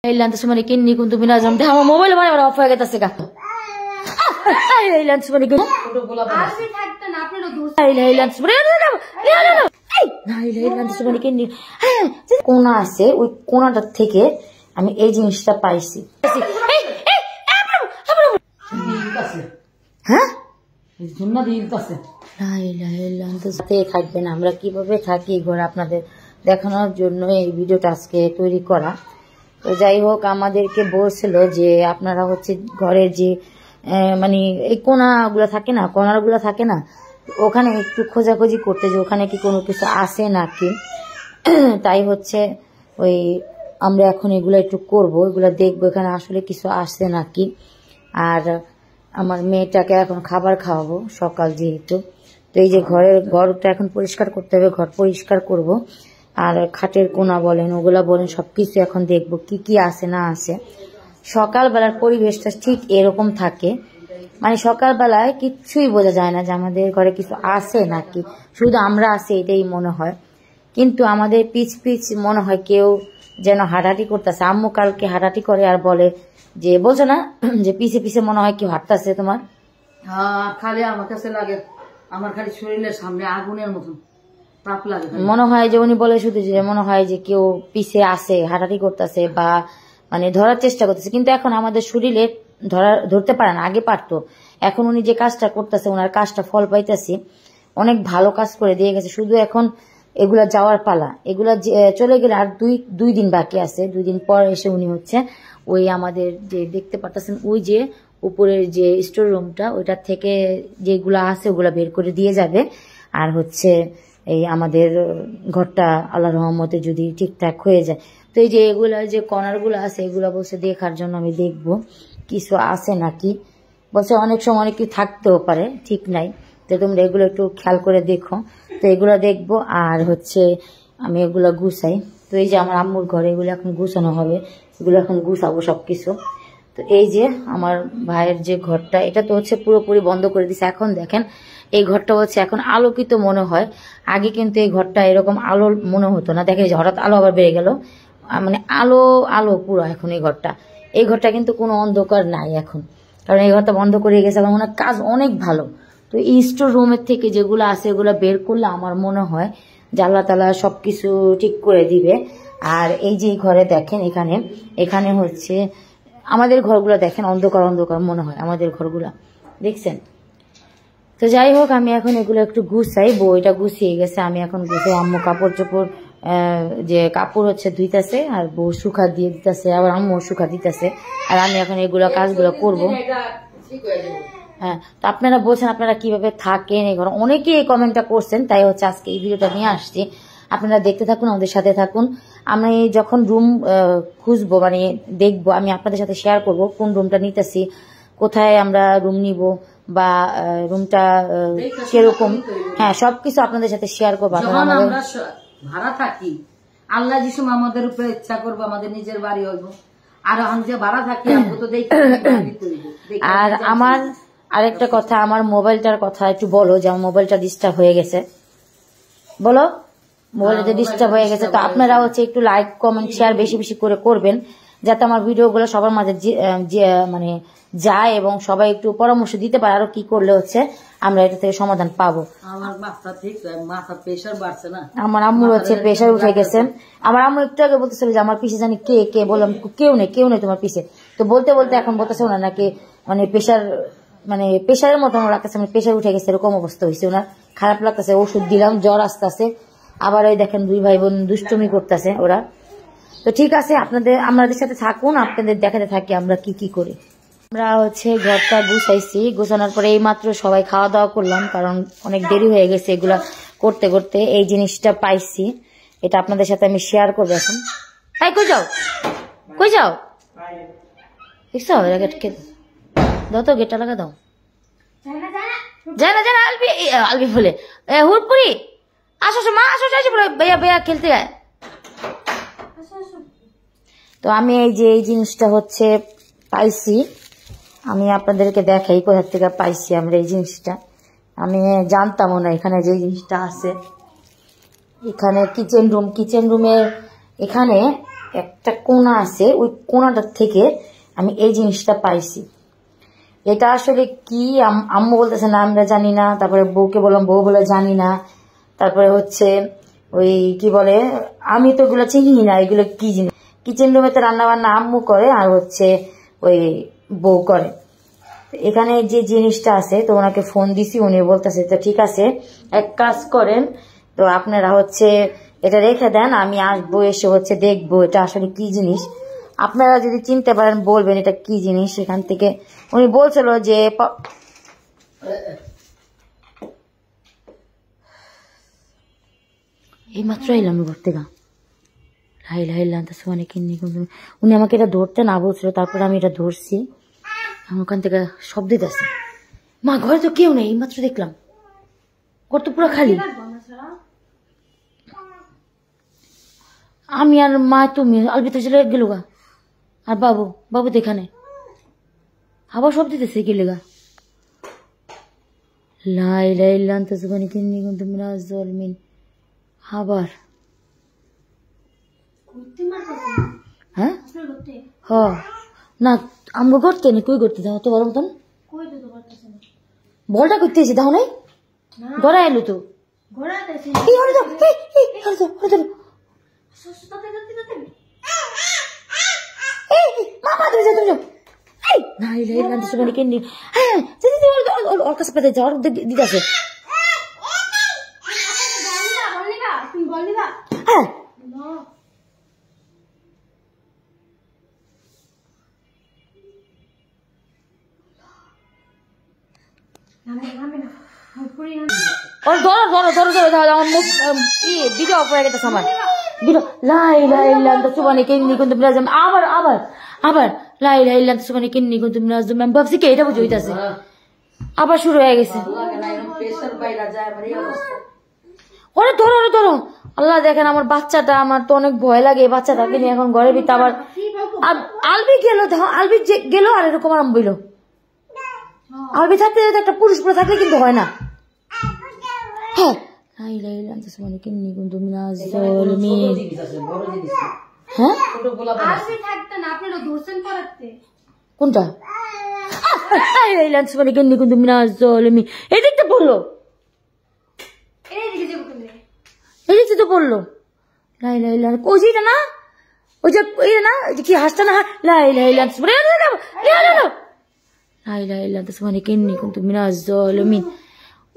Ilan tas mani kinni kun tumina jam de আমার mobile মানে of হয়ে গেছে গা ইলান মানে কি আসবে থাকতে না আপনারা দূর ইলান মানে কিন্নি কোনা আছে ওই কোনাটা থেকে আমি এই জিনিসটা পাইছি হ্যাঁ জুন্না দিয়ে দিতেছে থাকবেন আমরা কিভাবে থাকি ঘরে আপনাদের দেখানোর জন্য এই ভিডিওটা আজকে তৈরি করা। তো যাই হোক আমাদেরকে বলছিল যে আপনারা হচ্ছে ঘরের যে মানে এই কোনাগুলো থাকে না কর্নারগুলো থাকে না ওখানে একটু খোঁজাখুঁজি করতে যে ওখানে কি কোনো কিছু আসে নাকি। তাই হচ্ছে ওই আমরা এখন এগুলো একটু করব, এগুলো দেখবো এখানে আসলে কিছু আসে নাকি। আর আমার মেয়েটাকে এখন খাবার খাওয়াবো সকাল যেহেতু, তো এই যে ঘরটা এখন পরিষ্কার করতে হবে, ঘর পরিষ্কার করব। আর খাটের কোনা বলেন ওগুলা বলেন সবকিছু এখন দেখবো কি কি আসে না আসে। সকালবেলার পরিবেশটা ঠিক এরকম থাকে, মানে সকালবেলায় কিচ্ছুই বোঝা যায় না যে আমাদের ঘরে কিছু আসে নাকি, শুধু আমরা আসি এটাই মনে হয়। কিন্তু আমাদের পিছ মনে হয় কেউ যেন হাঁটাহাঁটি করতেছে। আম্মু কালকে হাঁটাহাঁটি করে আর বলে যে বলছো না যে পিছে মনে হয় কেউ হাঁটতেছে তোমার। হ্যাঁ খালি আমার কাছে লাগে, আমার খালি শরীরের সামনে আগুনের মতন তাপ লাগে মনে হয় যে উনি বলে শুধু যে মনে হয় যে কেউ পিছে আসে হাঁটাহাঁটি করতেছে বা মানে ধরার চেষ্টা করতেছে, কিন্তু এখন আমাদের শরীরে ধরতে পারে না, আগে পারতো। এখন উনি যে কাজটা করতেছে ওনার কাজটা ফল পাইতেছি, অনেক ভালো কাজ করে দিয়ে গেছে। শুধু এখন এগুলা যাওয়ার পালা, এগুলা চলে গেলে আর দুই দিন বাকি আছে। 2 দিন পর এসে উনি হচ্ছে ওই আমাদের যে দেখতে পাচ্ছেন ওই যে উপরের যে স্টোর রুমটা ওইটার থেকে যেগুলা আছে ওগুলা বের করে দিয়ে যাবে। আর হচ্ছে এই আমাদের ঘরটা আল্লাহর রহমতে যদি ঠিকঠাক হয়ে যায়, তো এই যে এগুলা যে কর্নারগুলো আছে এগুলা বলছে দেখার জন্য আমি দেখবো কিছু আছে নাকি। বলছে অনেক সময় অনেক কিছু থাকতেও পারে, ঠিক নাই, তো তোমরা এগুলো একটু খেয়াল করে দেখো। তো এগুলো দেখবো আর হচ্ছে আমি এগুলো গুছাই। তো এই যে আমার আম্মুর ঘরে এগুলো এখন গুছানো হবে, এগুলো এখন গুছাবো সবকিছু। তো এই যে আমার ভাইয়ের যে ঘরটা এটা তো হচ্ছে পুরোপুরি বন্ধ করে দিছে। এখন দেখেন এই ঘরটা হচ্ছে এখন আলোকিত মনে হয়, আগে কিন্তু এই ঘরটা এরকম আলো মনে হতো না। দেখেন হঠাৎ আলো আবার বেড়ে গেল, মানে আলো পুরো এখন এই ঘরটা কিন্তু কোনো অন্ধকার নাই এখন, কারণ এই ঘরটা বন্ধ করে গেছে। আমার মনে হয় কাজ অনেক ভালো। তো এই স্টোর রুমের থেকে যেগুলো আছে এগুলো বের করলে আমার মনে হয় যে আল্লাহ তাআলা সবকিছু ঠিক করে দিবে। আর এই যে ঘরে দেখেন এখানে হচ্ছে আমাদের ঘরগুলো দেখেন অন্ধকার মনে হয় আমাদের ঘরগুলা, দেখছেন। তো যাই হোক আমি এখন এগুলো একটু গুছাই, বইটা গুছিয়ে গেছে, আমি এখন গুছাই। আম্মু কাপড় চোপড় যে কাপড় হচ্ছে ধুইতেছে আর বউ শুকা দিয়ে দিতেছে, আবার আম্মু শুকা দিতেছে, আর আমি এখন এগুলো কাজগুলো করবো। হ্যাঁ, তো আপনারা বলছেন আপনারা কিভাবে থাকেন এই ঘরে, অনেকেই এই কমেন্টটা করছেন, তাই হচ্ছে আজকে এই ভিডিওটা নিয়ে আসছি। আপনারা দেখতে থাকুন, আমাদের সাথে থাকুন। আমি যখন রুম খুঁজবো মানে দেখবো, আমি আপনাদের সাথে শেয়ার করব কোন রুমটা নিতেছি, কোথায় আমরা রুম নিব বা রুমটা কিরকম, হ্যাঁ সবকিছু আপনাদের সাথে শেয়ার করবো। আমরা ভাড়া থাকি আল্লাহ যিশু আমাদের উপরে ইচ্ছা করবো আমাদের নিজের বাড়ি হইব, আর আমি যে ভাড়া থাকি আমি তো দেখি। আর আমার আরেকটা কথা, আমার মোবাইলটার কথা একটু বলো যে আমার মোবাইলটা ডিস্টার্ব হয়ে গেছে, বলো মোবাইলটা ডিস্টার্ব হয়ে গেছে। তো আপনারা হচ্ছে একটু লাইক কমেন্ট শেয়ার বেশি করে করবেন, যাতে আমার ভিডিওগুলো সবার মাঝে মানে যায় এবং সবাই একটু পরামর্শ দিতে পারে আরো কি করলে হচ্ছে আমরা এটা থেকে সমাধান পাবো। আমার মাথা ঠিক মাথা প্রেশার বাড়ছে না, আমার আম্মুর হচ্ছে প্রেশার উঠে গেছে। আমার আম্মু একটু আগে বলতেছিল যে আমার পিছে জানি কে বললাম কেউ নেই তোমার পিছে। তো বলতে এখন বলতেছে ওনার নাকি মানে প্রেশারের মতো ওনার লাগতেছে, মানে প্রেশার উঠে গেছে এরকম অবস্থা হয়েছে ওনার, খারাপ লাগতেছে। ওষুধ দিলাম, জ্বর আসতেছে, আবার ওই দেখেন 2 ভাই বোন দুষ্টুমি করতেছে ওরা। তো ঠিক আছে আমাদের সাথে থাকুন, আপনাদের দেখাতে থাকি আমরা কি করি। আমরা হচ্ছে ঘরটা গুছাইছি, গুছানোর পরে এই মাত্র সবাই খাওয়া দাওয়া করলাম, কারণ অনেক দেরি হয়ে গেছে এগুলা করতে। এই জিনিসটা পাইছি, এটা আপনাদের সাথে আমি শেয়ার করবো এখন। তাই কই যাও দেখছো দাও তো গেটটা লাগা দাও। যায় না আলবি বলে হুটপুরি আসো মা আসো বেয়া খেলতে যায়। তো আমি এই জিনিসটা হচ্ছে পাইছি, আমি আপনাদেরকে দেখাই কোথা থেকে পাইছি আমরা এই জিনিসটা। আমি জানতামও না এখানে যে জিনিসটা আছে। এখানে কিচেন রুমের এখানে একটা কোণা আছে, ওই কোণাটার থেকে আমি এই জিনিসটা পাইছি। এটা আসলে কি আম্মু বলতেছে না আমরা জানি না, তারপরে বউকে বললাম, বউ বলে জানি না, তারপরে হচ্ছে ওই কি বলে আমি তো এগুলো চিনি না, এগুলো কি জিনিস। কিচেন রুমে তো রান্না বান্না আম্মু করে আর হচ্ছে ওই বউ করে। এখানে যে জিনিসটা আছে তো ওনাকে ফোন দিছি, উনি বলতেছে তো ঠিক আছে এক কাজ করেন, তো আপনারা হচ্ছে এটা রেখে দেন, আমি আসবো, এসে হচ্ছে দেখবো এটা আসলে কি জিনিস। আপনারা যদি চিনতে পারেন বলবেন এটা কি জিনিস। এখান থেকে উনি বলছিল যে এই মাত্র এলাম ঘর থেকে, উনি আমাকে এটা ধরতে না বলছিল, তারপরে আমি এটা ধরছি। ওখান থেকে শব্দ দিতেছে, মা ঘরে তো কেউ নেই, এইমাত্র দেখলাম ঘর তো পুরো খালি। আমি আর মা, তুমি আলবিতে চলে গেল গা, আর বাবু তো এখানে আবার শব্দ দিতেছে কি লেগা। আবার হ্যাঁ না আমগো করতে নি, কই করতে যাও তো বড় মতন বলটা করতেছি, দাও নাই গড়া এলো তো ওর কাছে পেতে যাওয়ার দিতেছে। হ্যাঁ ভিডিও পড়ে গেছে আমার ভিডিও। আবার আবার আবার ভাবছি কি এটা বুঝে হইতেছে, আবার শুরু হয়ে গেছে। ওরে ধরো ওরে ধরো, আল্লাহ দেখেন আমার বাচ্চাটা, আমার তো অনেক ভয় লাগে এই বাচ্চাটাকে নিয়ে এখন ঘরের ভিতরে। আবার আলবি গেল, আলবি গেল আর এরকম আরাম বইল। আলবি থাকতে একটা পুরুষ পুরো থাকলে কিন্তু হয় না। হ্যাঁ কোনটা এদিকটা বললো, এদিকটা তো বললো ওইটা না, ওই যে না কি হাসটা না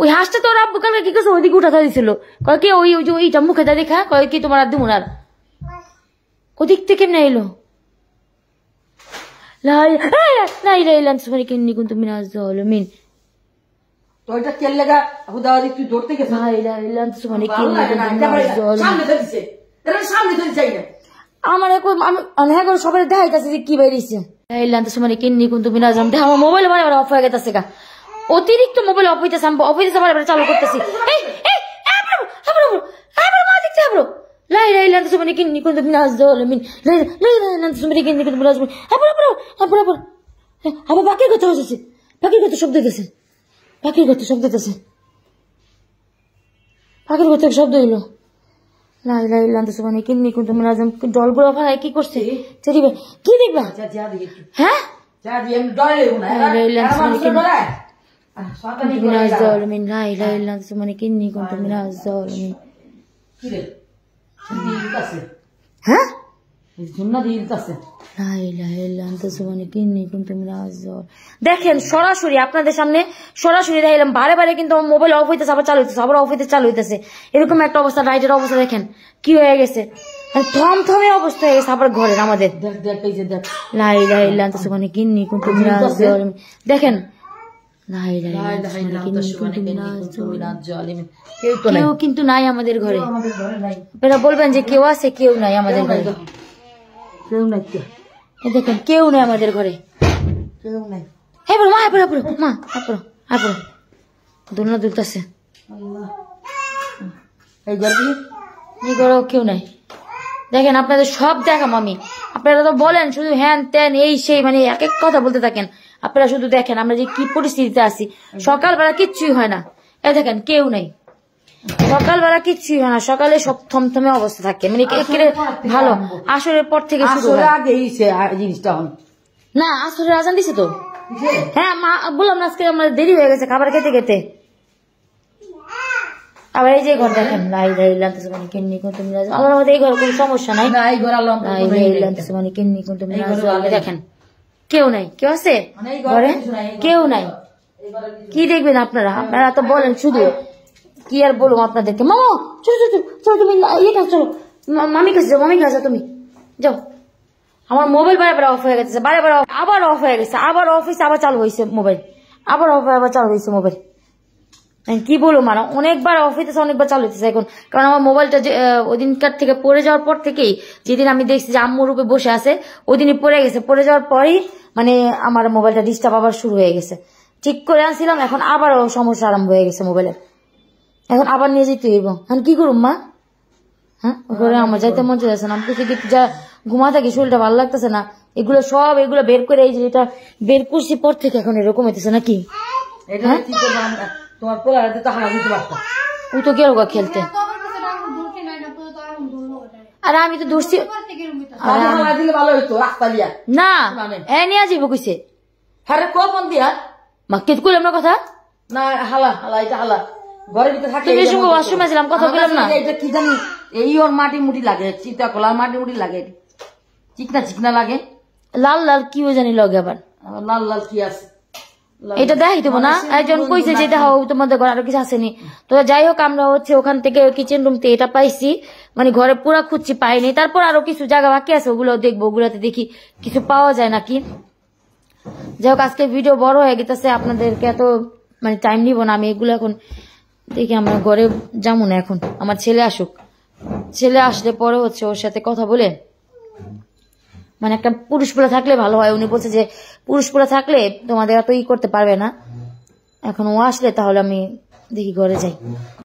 ওই হাঁসটা তো ওরা কালকে কি করছে ওইদিকে উঠা দিছিল, কয় কি ওই যে ওইটা মুখে দা দেখা, কয় কি তোমার আর দিমুনার ওদিক থেকে কেমনে এলো। আমার সবাই দেখাইতেছে যে কি বাইরেছে মানে কিন্নি কিন্তু আমার মোবাইল অফ হয়ে গেছে গা, অতিরিক্ত মোবাইল অফ হইতেছে, আমি অফ হইতেছে আবার চালু করতেছি। আবার পাখির কথা হচ্ছে, পাখির কথা শব্দ দিতেছে, পাখির কথা শব্দ দিতেছে, পাখির কথা শব্দ হইলো। জলগুলো ফালাই কি করছে কি দেখবা? হ্যাঁ দেখেন সরাসরি আপনাদের সামনে সরাসরি দেখাইলাম, বারে বারে কিন্তু আমার মোবাইল অফ হইতেছে আবার চালু হইতেছে, আবার অফ হইতে চালু হইতেছে, এরকম একটা অবস্থা। লাইটের অবস্থা দেখেন কি হয়ে গেছে, থমথমে অবস্থা হয়ে গেছে আবার ঘরের আমাদের। দেখেন কেউ কিন্তু নাই আমাদের ঘরে, আপনারা বলবেন যে কেউ আছে, কেউ নাই আমাদের ঘরে, দেখেন কেউ নাই আমাদের ঘরে, দোলনা দুলতেছে, এই ঘরেও কেউ নাই। দেখেন আপনাদের সব দেখাম আমি, আপনারা তো বলেন শুধু হ্যান ত্যান এই সেই, মানে এক এক কথা বলতে থাকেন। আপনারা শুধু দেখেন আমরা যে কি পরিস্থিতিতে আছি, সকালবেলা কিচ্ছুই হয় না। এই দেখেন কেউ নাই, সকালবেলা কিচ্ছুই হয় না, সকালে সব থমথমে অবস্থা থাকে, মানে একেবারে ভালো। আসরের পর থেকে শুরু হয়। আগে জিনিসটা না, আসরের আজান দিছে তো। হ্যাঁ মা বললাম না, আজকে আমার দেরি হয়ে গেছে খাবার খেতে খেতে। আবার এই যে ঘর দেখেন, আমার মধ্যে এই ঘর কোনো সমস্যা নাই, দেখেন কেউ নাই, কেউ আছে ঘরে, কেউ নাই। কি দেখবেন আপনারা, আপনারা তো বলেন শুধু, কি আর বলবো আপনাদেরকে। মামা চলো চলো চলো, তুমি ইয়ে কাজ চলো, মামি কাছে যাও, মামি কাছে যাও, তুমি যাও। আমার মোবাইল বারে অফ হয়ে গেছে, বারে আবার অফ হয়ে গেছে, আবার অফ হয়েছে, আবার চালু হয়েছে মোবাইল, আবার অফ হয়ে আবার চালু হয়েছে মোবাইল। কি বলবো, মানে অনেকবার অফ হইতেছে, অনেকবার চালু হইতেছে এখন। কারণ আমার মোবাইলটা যে ওই দিনকার থেকে পড়ে যাওয়ার পর থেকেই, যেদিন আমি দেখছি যে আম্মুর রূপে বসে আছে, ওই দিনই পড়ে গেছে। পড়ে যাওয়ার পরই মানে আমার মোবাইলটা ডিস্টার্ব আবার শুরু হয়ে গেছে। ঠিক করে আনছিলাম, এখন আবার সমস্যা আরম্ভ হয়ে গেছে মোবাইলের, এখন আবার নিয়ে যেতে হইব। এখন কি করুম মা? হ্যাঁ ঘরে আমার যাইতে মন চাইছে না, আমি যা ঘুমা থাকি, শরীরটা ভালো লাগতেছে না। এগুলো বের করে, এই যে এটা বের করছি পর থেকে এখন এরকম হইতেছে নাকি? তোমার পোলারে তো হারা দিতে পারতো, ওই তো গেল খেলতে। আর আমি তো ধরছি দিলে ভালো হইতো, রাস্তালিয়া না হ্যাঁ নিয়ে যাবো কইছে। হ্যাঁ কখন দিয়া মা কে কইলাম না কথা, না হালা হালা, এটা হালা ঘরের ভিতরে থাকে। তুমি সঙ্গে ওয়াশরুমে ছিলাম, কথা বললাম না। এটা কি জানি, এই ওর মাটি মুটি লাগে, চিন্তা করলাম মাটি মুটি লাগে, চিকনা চিকনা লাগে, লাল লাল কি জানি লগে আবার লাল লাল কি আছে, এটা দেখাই দেবো না। একজন কইছে যে দেখাও তোমাদের ঘরে আরো কিছু আসেনি। তো যাই হোক, আমরা হচ্ছে ওখান থেকে কিচেন রুম থেকে এটা পাইছি, মানে ঘরে পুরা খুঁজছি পাইনি। তারপর আরো কিছু জায়গা বাকি আছে, ওগুলো দেখবো, ওগুলাতে দেখি কিছু পাওয়া যায় নাকি। যাই হোক, আজকে ভিডিও বড় হয়ে গেছে, আপনাদেরকে এত মানে টাইম নিব না। আমি এগুলো এখন দেখি, আমরা ঘরে যাবো না এখন, আমার ছেলে আসুক। ছেলে আসলে পরে হচ্ছে ওর সাথে কথা বলে, মানে একটা পুরুষ পোলা থাকলে ভালো হয়। উনি বলছে যে পুরুষ পোলা থাকলে তোমাদের এত করতে পারবে না। এখন ও আসলে তাহলে আমি দেখি ঘরে যাই।